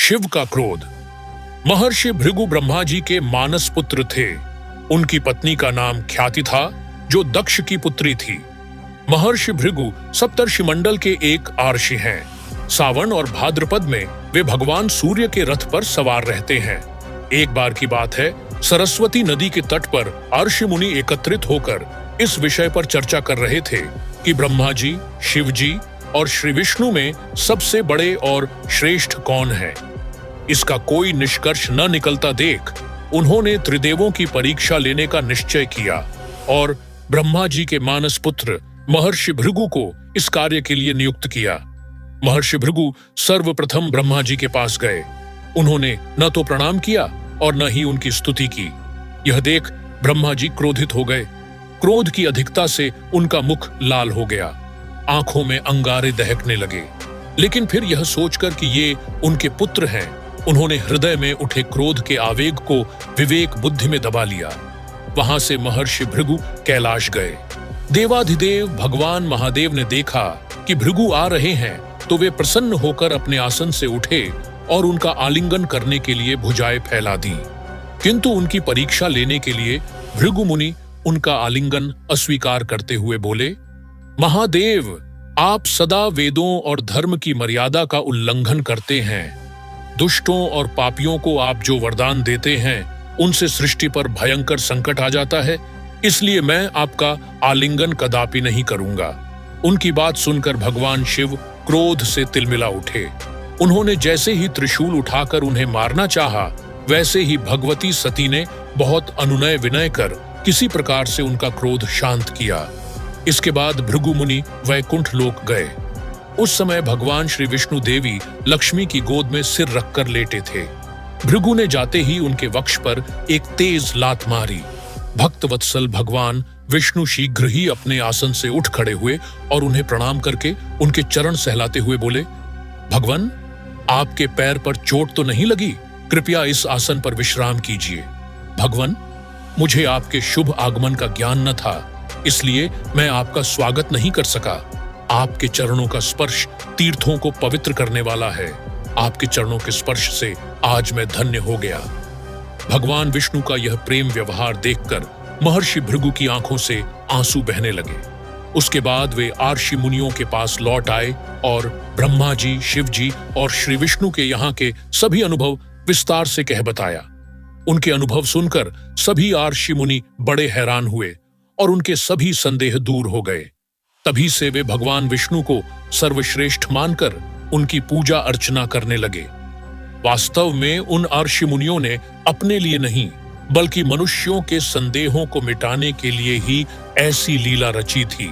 शिव का क्रोध। महर्षि भृगु ब्रह्मा जी के मानस पुत्र थे। उनकी पत्नी का नाम ख्याति था, जो दक्ष की पुत्री थी। महर्षि भृगु सप्तर्षि मंडल के एक आर्षि हैं। सावन और भाद्रपद में वे भगवान सूर्य के रथ पर सवार रहते हैं। एक बार की बात है, सरस्वती नदी के तट पर अर्षि मुनि एकत्रित होकर इस विषय पर चर्चा कर रहे थे कि ब्रह्मा जी, शिव जी और श्री विष्णु में सबसे बड़े और श्रेष्ठ कौन है। इसका कोई निष्कर्ष न निकलता देख उन्होंने त्रिदेवों की परीक्षा लेने का निश्चय किया और ब्रह्मा जी के मानस पुत्र महर्षि भृगु को इस कार्य के लिए नियुक्त किया। महर्षि भृगु सर्वप्रथम ब्रह्मा जी के पास गए। उन्होंने न तो प्रणाम किया और न ही उनकी स्तुति की। यह देख ब्रह्मा जी क्रोधित हो गए। क्रोध की अधिकता से उनका मुख लाल हो गया, आंखों में अंगारे दहकने लगे। लेकिन फिर यह सोचकर कि ये उनके पुत्र हैं, उन्होंने हृदय में उठे क्रोध के आवेग को विवेक बुद्धि में दबा लिया। वहां से महर्षि भृगु कैलाश गए। देवाधिदेव भगवान महादेव ने देखा कि भृगु आ रहे हैं तो वे प्रसन्न होकर अपने आसन से उठे और उनका आलिंगन करने के लिए भुजाएं फैला दी। किंतु उनकी परीक्षा लेने के लिए भृगु मुनि उनका आलिंगन अस्वीकार करते हुए बोले, महादेव, आप सदा वेदों और धर्म की मर्यादा का उल्लंघन करते हैं। दुष्टों और पापियों को आप जो वरदान देते हैं उनसे सृष्टि पर भयंकर संकट आ जाता है, इसलिए मैं आपका आलिंगन कदापि नहीं करूंगा। उनकी बात सुनकर भगवान शिव क्रोध से तिलमिला उठे। उन्होंने जैसे ही त्रिशूल उठाकर उन्हें मारना चाहा, वैसे ही भगवती सती ने बहुत अनुनय विनय कर किसी प्रकार से उनका क्रोध शांत किया। इसके बाद भृगु मुनि वैकुंठ लोक गए। उस समय भगवान श्री विष्णु देवी लक्ष्मी की गोद में सिर रखकर लेटे थे। भृगु ने जाते ही उनके वक्ष पर एक तेज लात मारी। भक्तवत्सल भगवान विष्णु शीघ्र ही अपने आसन से उठ खड़े हुए और उन्हें प्रणाम करके उनके चरण सहलाते हुए बोले, भगवान, आपके पैर पर चोट तो नहीं लगी? कृपया इस आसन पर विश्राम कीजिए। भगवान, मुझे आपके शुभ आगमन का ज्ञान न था, इसलिए मैं आपका स्वागत नहीं कर सका। आपके चरणों का स्पर्श तीर्थों को पवित्र करने वाला है। आपके चरणों के स्पर्श से आज मैं धन्य हो गया। भगवान विष्णु का यह प्रेम व्यवहार देखकर महर्षि भृगु की आंखों से आंसू बहने लगे। उसके बाद वे आर्षि मुनियों के पास लौट आए और ब्रह्मा जी, शिव जी और श्री विष्णु के यहाँ के सभी अनुभव विस्तार से कह बताया। उनके अनुभव सुनकर सभी आर्षि मुनि बड़े हैरान हुए और उनके सभी संदेह दूर हो गए। तभी से वे भगवान विष्णु को सर्वश्रेष्ठ मानकर उनकी पूजा अर्चना करने लगे। वास्तव में उन आर्षि मुनियों ने अपने लिए नहीं, बल्कि मनुष्यों के संदेहों को मिटाने के लिए ही ऐसी लीला रची थी।